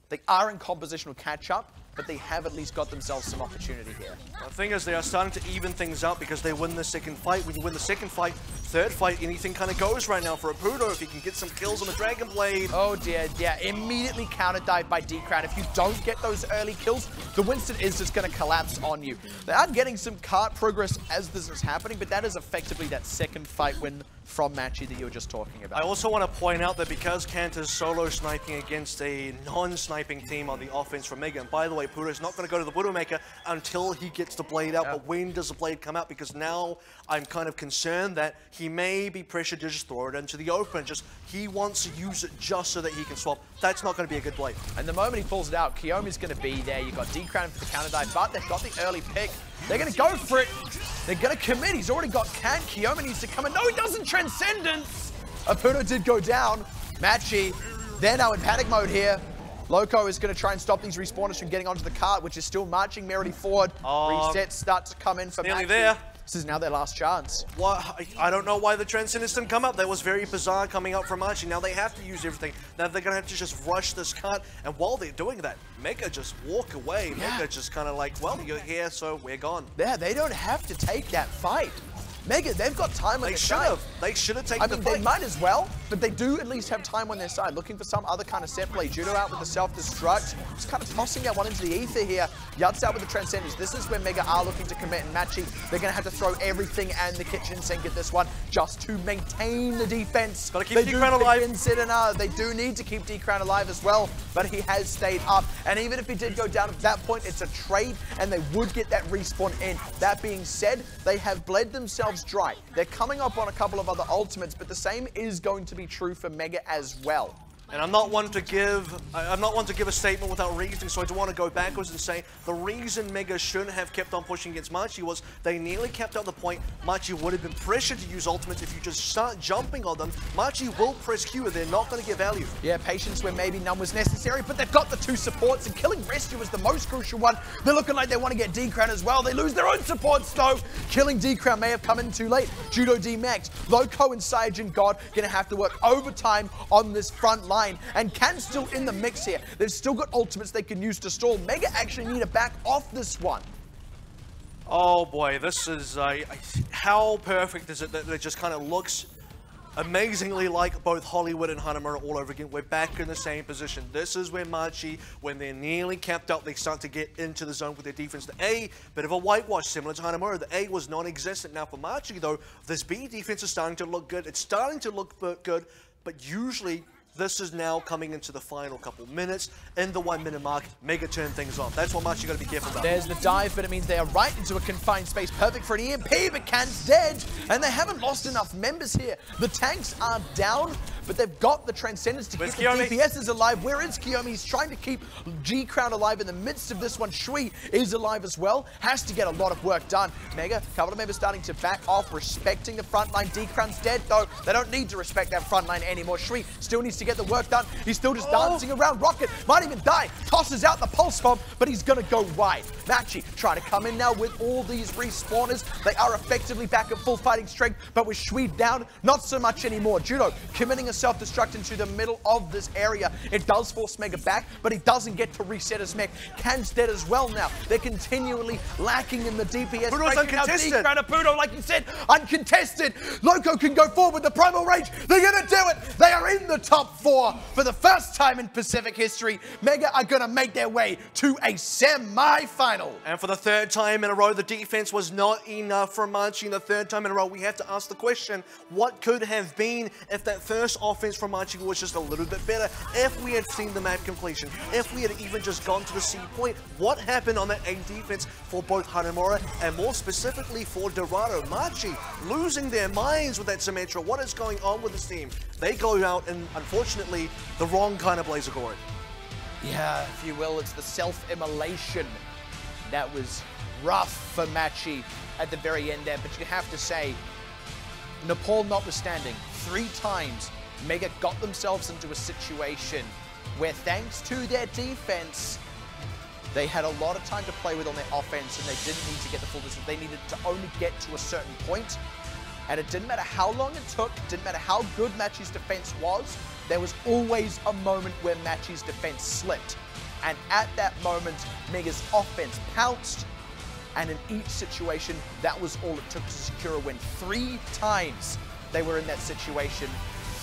They are in compositional catch-up, but they have at least got themselves some opportunity here. The thing is, they are starting to even things up because they win the second fight. When you win the second fight, third fight, anything kind of goes right now for Apudo if he can get some kills on the Dragon Blade. Oh dear, yeah, immediately counter-dive by D-Crown. If you don't get those early kills, the Winston is just going to collapse on you. They are getting some cart progress as this is happening, but that is effectively that second fight win from Machi that you were just talking about. I also want to point out that because Kant is solo sniping against a non-sniping team on the offense from Mega, and by the way, Pudo's not going to go to the Widowmaker until he gets the blade out, but when does the blade come out? Because now I'm kind of concerned that he may be pressured to just throw it into the open, he wants to use it just so that he can swap. That's not going to be a good blade. And the moment he pulls it out, Kiyomi's going to be there. You've got D-Crown for the counter dive, but they've got the early pick. They're going to go for it. They're going to commit. He's already got Kant. Kiyomi needs to come in. No, he doesn't. Transcendence. Apudo did go down. Machi, they're now in panic mode here. Loco is going to try and stop these respawners from getting onto the cart, which is still marching merrily forward. Resets start to come in for Machi. Nearly there. This is now their last chance. What? I don't know why the Transcendence didn't come up. That was very bizarre coming up from Machi. Now they have to use everything. Now they're going to have to just rush this cart. And while they're doing that, Mega just walk away. Yeah. Mega just kind of like, well, you're here, so we're gone. Yeah, they don't have to take that fight. Mega, they've got time on their side. They should have taken the fight. They might as well, but they do at least have time on their side. Looking for some other kind of set play. Judo out with the self-destruct. Just kind of tossing that one into the ether here. Yuts out with the Transcendence. This is where Mega are looking to commit, and Machi, they're going to have to throw everything and the kitchen sink at this one just to maintain the defense. Gotta keep D-Crown alive. They do need to keep D-Crown alive as well, but he has stayed up. And even if he did go down at that point, it's a trade, and they would get that respawn in. That being said, they have bled themselves dry. They're coming up on a couple of other ultimates, but the same is going to be true for Mega as well. And I'm not one to give a statement without reasoning, so I do want to go backwards and say the reason Mega shouldn't have kept on pushing against Machi was they nearly kept up the point. Machi would have been pressured to use ultimates. If you just start jumping on them, Machi will press Q and they're not going to get value. Yeah, patience where maybe none was necessary, but they've got the two supports, and killing Rescue is the most crucial one. They're looking like they want to get D-Crown as well. They lose their own supports though. Killing D-Crown may have come in too late. Judo D-Max, Loco and Saiyajin God going to have to work overtime on this front line. And Can's still in the mix here. They've still got ultimates they can use to stall. Mega actually need to back off this one. Oh boy, this is how perfect is it that it just kind of looks amazingly like both Hollywood and Hanamura all over again. We're back in the same position. This is where Machi, when they're nearly capped up, they start to get into the zone with their defense. The A, bit of a whitewash similar to Hanamura. The A was non-existent. Now for Machi though, this B defense is starting to look good. It's starting to look good, but usually this is now coming into the final couple minutes. In the 1 minute mark, Mega turn things on. That's what Machi got to be careful about. There's the dive, but it means they are right into a confined space. Perfect for an EMP, but Can's dead. And they haven't lost enough members here. The tanks are down, but they've got the Transcendence to keep the DPSs alive. Where is Kiyomi? He's trying to keep G-Crown alive in the midst of this one. Shui is alive as well. Has to get a lot of work done. Mega, a couple of members starting to back off, respecting the front line. D-Crown's dead, though. They don't need to respect that front line anymore. Shui still needs to get the work done. He's still just dancing around. Rocket might even die. Tosses out the pulse bomb, but he's going to go wide. Machi trying to come in now with all these respawners. They are effectively back at full fighting strength, but with Shui down, not so much anymore. Judo committing a self-destruct into the middle of this area. It does force Mega back, but he doesn't get to reset his mech. Can's dead as well now. They're continually lacking in the DPS. Pudo's uncontested. Pudo, like you said, uncontested. Loco can go forward with the primal rage. They're going to do it. They are in the top 4 for the first time in Pacific history. Mega are going to make their way to a semi-final. And for the third time in a row, the defense was not enough for Machi. The third time in a row, we have to ask the question, what could have been if that first offense from Machi was just a little bit better? If we had seen the map completion, if we had even just gone to the C point, what happened on that A defense for both Hanamura and more specifically for Dorado? Machi losing their minds with that Symmetra. What is going on with this team? They go out and unfortunately the wrong kind of Blazer Glory. Yeah, if you will, it's the self-immolation that was rough for Machi at the very end there. But you have to say, Nepal notwithstanding, 3 times Mega got themselves into a situation where thanks to their defense, they had a lot of time to play with on their offense and they didn't need to get the full distance. They needed to only get to a certain point. And it didn't matter how long it took, it didn't matter how good Machi's defense was, there was always a moment where Machi's defense slipped. And at that moment, Mega's offense pounced. And in each situation, that was all it took to secure a win. 3 times they were in that situation.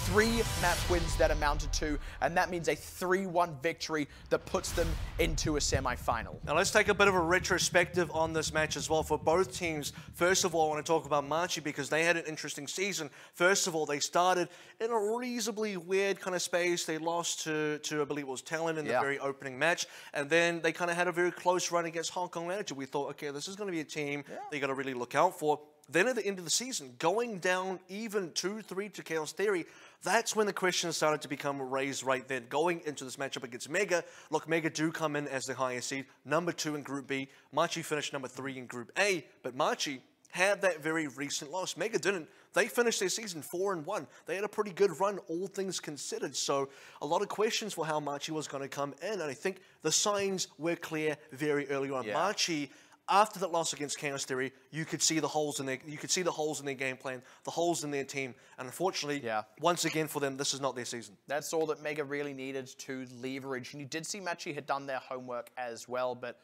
3 map wins that amounted to, and that means a 3-1 victory that puts them into a semi-final. Now let's take a bit of a retrospective on this match as well for both teams. First of all, I want to talk about Machi because they had an interesting season. First of all, they started in a reasonably weird kind of space. They lost to I believe it was Talon in the very opening match, and then they kind of had a very close run against Hong Kong Manager. We thought, okay, this is going to be a team they got to really look out for. Then at the end of the season, going down even 2-3 to Chaos Theory, that's when the questions started to become raised right then. Going into this matchup against Mega, look, Mega do come in as the highest seed, number 2 in Group B. Machi finished number 3 in Group A, but Machi had that very recent loss. Mega didn't. They finished their season 4-1. They had a pretty good run, all things considered. So a lot of questions for how Machi was going to come in, and I think the signs were clear very early on. Machi, after that loss against Chaos Theory, you could see the holes in their game plan, the holes in their team, and unfortunately, once again for them, this is not their season. That's all that Mega really needed to leverage, and you did see Machi had done their homework as well, but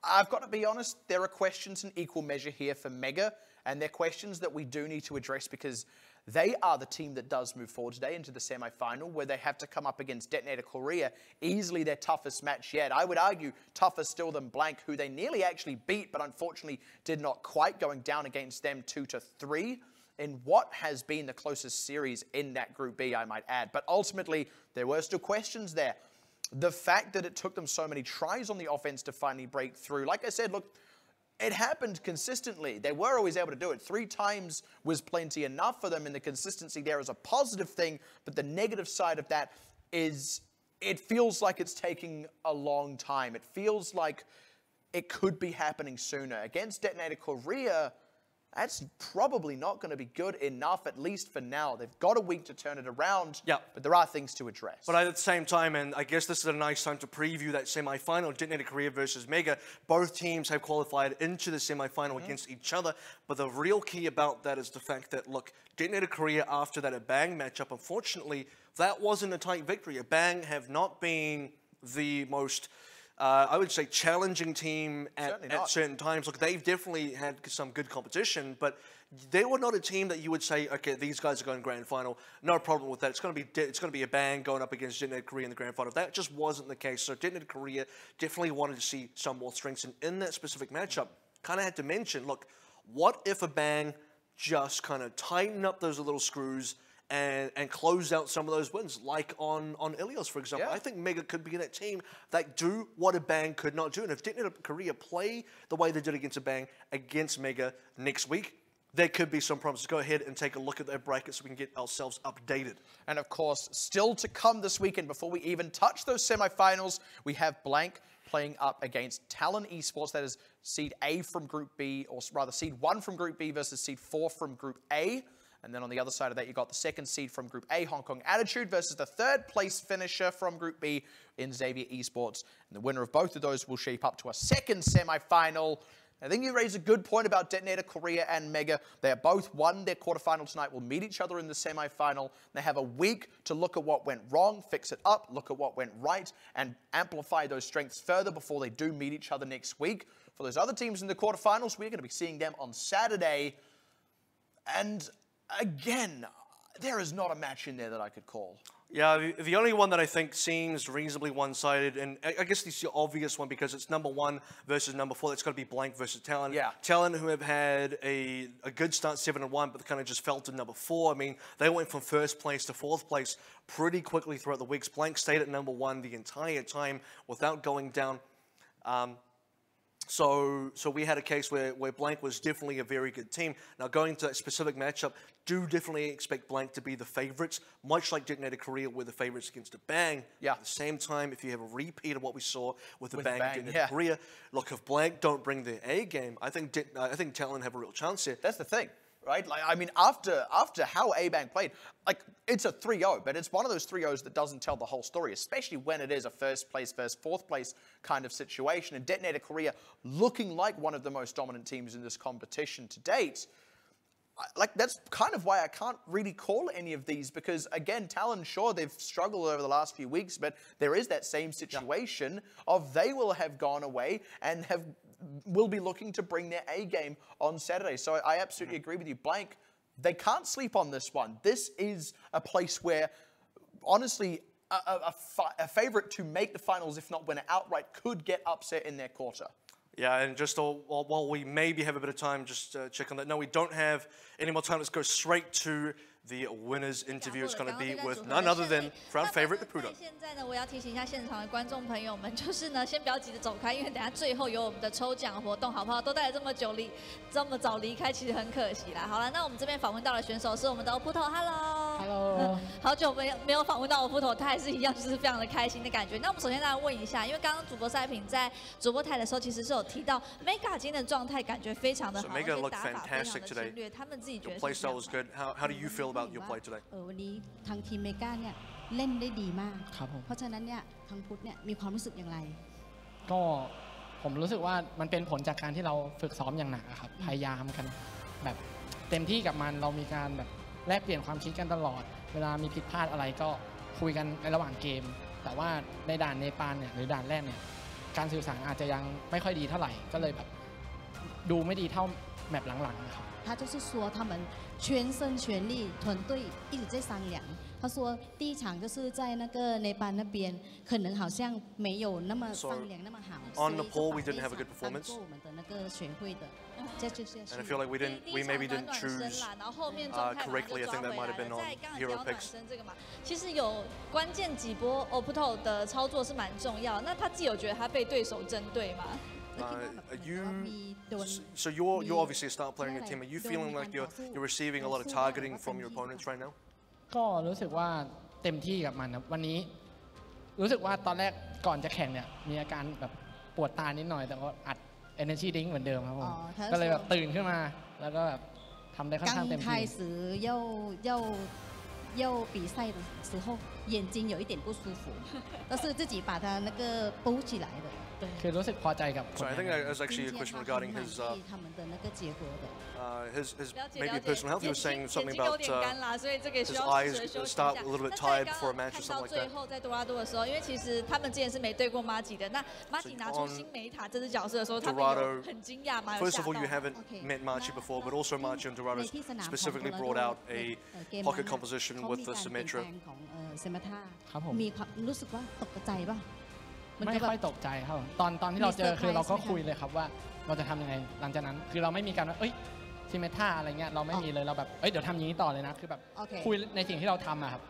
I've got to be honest, there are questions in equal measure here for Mega, and they're questions that we do need to address because they are the team that does move forward today into the semi-final where they have to come up against Detonator Korea, easily their toughest match yet. I would argue tougher still than Blank, who they nearly actually beat, but unfortunately did not quite, going down against them 2-3 in what has been the closest series in that Group B, I might add. But ultimately, there were still questions there. The fact that it took them so many tries on the offense to finally break through, like I said, look, it happened consistently. They were always able to do it. 3 times was plenty enough for them, and the consistency there is a positive thing, but the negative side of that is it feels like it's taking a long time. It feels like it could be happening sooner. Against Detonator Korea, that's probably not going to be good enough, at least for now. They've got a week to turn it around, but there are things to address. But at the same time, and I guess this is a nice time to preview that semi-final, Detonator Korea versus Mega. Both teams have qualified into the semi-final against each other, but the real key about that is the fact that, look, Detonator Korea, after that Abang matchup, unfortunately, that wasn't a tight victory. Abang have not been the most I would say challenging team at certain times. Look, they've definitely had some good competition, but they were not a team that you would say, okay, these guys are going grand final. No problem with that. It's going to be a bang going up against Detonator Korea in the grand final. That just wasn't the case. So Detonator Korea definitely wanted to see some more strengths, and in that specific matchup, kind of had to mention, look, what if a bang just kind of tighten up those little screws and close out some of those wins, like on Ilios, for example. I think Mega could be that team that do what a bang could not do. And if Detonator Korea play the way they did against a bang against Mega next week, there could be some problems. Go ahead and take a look at their brackets so we can get ourselves updated. And of course, still to come this weekend, before we even touch those semifinals, we have Blank playing up against Talon Esports. That is seed A from Group B, or rather seed 1 from Group B versus seed 4 from Group A. And then on the other side of that, you've got the second seed from Group A, Hong Kong Attitude, versus the 3rd place finisher from Group B in Xavier Esports. And the winner of both of those will shape up to a second semi-final. I think you raise a good point about Detonator Korea and Mega. They have both won their quarterfinal tonight, will meet each other in the semi-final. They have a week to look at what went wrong, fix it up, look at what went right, and amplify those strengths further before they do meet each other next week. For those other teams in the quarterfinals, we're going to be seeing them on Saturday. And again, there is not a match in there that I could call. Yeah, the only one that I think seems reasonably one-sided, and I guess it's the obvious one because it's number 1 versus number 4. That's got to be Blank versus Talon. Yeah. Talon, who have had a good start, 7-1, but they kind of just fell to number 4. I mean, they went from 1st place to 4th place pretty quickly throughout the weeks. Blank stayed at number 1 the entire time without going down. So we had a case where Blank was definitely a very good team. Now, going to that specific matchup, do definitely expect Blank to be the favorites, much like Detonator Korea were the favorites against a bang. Yeah. At the same time, if you have a repeat of what we saw with the bang and Detonator Korea, look, if Blank don't bring their A game, I think Talon have a real chance here. That's the thing, right? Like, I mean, after how A-Bang played, like, it's a 3-0, but it's one of those 3-0s that doesn't tell the whole story, especially when it is a 1st place versus 4th place kind of situation. And Detonator Korea looking like one of the most dominant teams in this competition to date. like, that's kind of why I can't really call any of these, because again, Talon, sure, they've struggled over the last few weeks, but there is that same situation of they will have gone away and will be looking to bring their A game on Saturday. So I absolutely agree with you. Blank, they can't sleep on this one. This is a place where, honestly, a favorite to make the finals, if not win it outright, could get upset in their quarter. Yeah, and just while we maybe have a bit of time, just check on that. No, we don't have any more time. Let's go straight to the winners interview. It's going to be with none other than crowd favorite, the Pudo. 现在呢，我要提醒一下现场的观众朋友们，就是呢，先不要急着走开，因为等下最后有我们的抽奖活动，好不好？都带了这么久这么早离开，其实很可惜啦。好了，那我们这边访问到的选手是我们的 Oputo，Hello，Hello，好久没有访问到 Oputo， 他还是一样，就是非常的开心的感觉。那我们首先来问一下，因为刚刚主播赛品在主播台的时候，其实是有提到 Mega 今天的状态感觉非常的好， Mega looked 打法非常 fantastic 的 today. 侵略，他们自己觉 Your 得 play 是这 style 样 was good. How do you feel about your play today? วันนี้ทางทีมเมกาเนี่ยเล่นได้ดีมาก ครับผม เพราะฉะนั้นเนี่ยทางพุทธเนี่ยมีความรู้สึกอย่างไร ก็ผมรู้สึกว่ามันเป็นผลจากการที่เราฝึกซ้อมอย่างหนักอะครับพยายามกันแบบเต็มที่กับมันเรามีการแบบแลกเปลี่ยนความคิดกันตลอด เวลามีผิดพลาดอะไรก็คุยกันในระหว่างเกม แต่ว่าในด่านเนปาลเนี่ยหรือด่านแรกเนี่ยการสื่อสารอาจจะยังไม่ค่อยดีเท่าไหร่ก็เลยแบบดูไม่ดีเท่าแมปหลังๆนะครับ 他就是说他们全身全力团队一直在商量他说第一场就是在那个内巴那边可能好像没有那么商量那么好 On Nepal, we didn't have a good performance. 我们的那个学会的这就是 And I feel like we maybe didn't choose correctly. I think that might have been on Hero Picks. 这个嘛，其实有关键几波 Oputo 的操作是蛮重要。那他自己有觉得他被对手针对吗？ So you're obviously a star player in your team. Are you feeling like you're receiving a lot of targeting from your opponents right now? ก็รู้สึกว่าเต็มที่กับมันครับวันนี้รู้สึกว่าตอนแรกก่อนจะแข่งเนี่ยมีอาการแบบปวดตานิดหน่อยแต่ว่าอัด energy drink เหมือนเดิมครับผมก็เลยแบบตื่นขึ้นมาแล้วก็แบบทำได้ค่อนข้างเต็มที่ 开始要比赛的时候眼睛有一点不舒服但是自己把它那个补起来的 คือรู้สึกพอใจกับผ So ล I think that was actually a question regarding his maybe personal health. He was saying something about his eyes start a little bit tired before a match or something like 最后 that. 在多拉多的时候，因为其实他们之前是没对过 Machi 的。那 Machi 拿出新梅塔这只角色的时候，他们有很惊讶吗？ First of all, you haven't met Machi before, but also Machi and Dorado specifically brought out a pocket composition with the Symmetra. ครับผม มีความรู้สึกว่าตกใจป่ะ ไม่ค่อยตกใจครับตอนที่เราเจอคือเราก็คุยเลยครับว่าเราจะทำยังไงหลังจากนั้นคือเราไม่มีการว่าซิเมท่าอะไรเงี้ยเราไม่มีเลยเราแบบเดี๋ยวทำอย่างนี้ต่อเลยนะคือแบบคุยในสิ่งที่เราทำอะครับ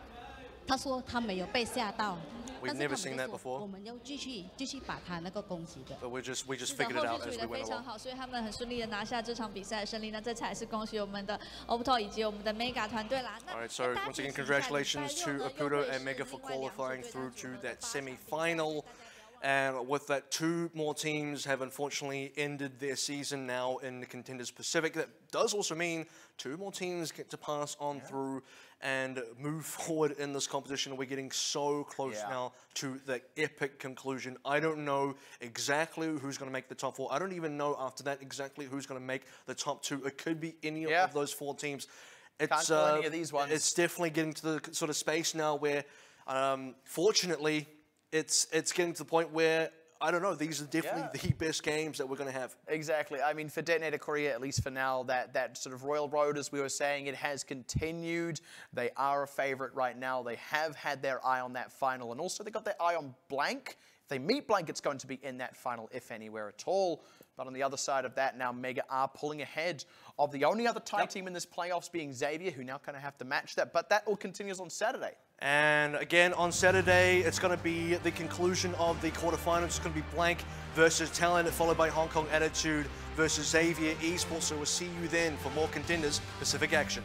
他说他没有被吓到 We've never seen that before. 我们要继续把他那个攻击的 But we just 后 figured it out 续 as 处理 we 的 went 非常 along. 好，所以他们很顺利的拿下这场比赛的胜利。那这次还是恭喜我们的 Oputo 以及我们的 Mega 团队啦。 All right, so once again, congratulations to Apudo and Mega for qualifying through to that semi-final. And with that, 2 more teams have unfortunately ended their season now in the Contenders Pacific. That does also mean 2 more teams get to pass on through and move forward in this competition. We're getting so close now to the epic conclusion. I don't know exactly who's going to make the top 4. I don't even know after that exactly who's going to make the top 2. It could be any of those 4 teams. Can't call any of these ones. It's definitely getting to the sort of space now where, fortunately, it's getting to the point where, I don't know, these are definitely the best games that we're going to have. Exactly. I mean, for Detonator Korea, at least for now, that sort of Royal Road, as we were saying, it has continued. They are a favorite right now. They have had their eye on that final, and also they got their eye on Blank. If they meet Blank, it's going to be in that final, if anywhere at all. But on the other side of that, now Mega are pulling ahead of the only other Thai team in this playoffs being Xavier, who now kind of have to match that. But that all continues on Saturday. And again, on Saturday, it's going to be the conclusion of the quarterfinals. It's going to be Blank versus Talent, followed by Hong Kong Attitude versus Xavier Esports. So we'll see you then for more Contenders Pacific action.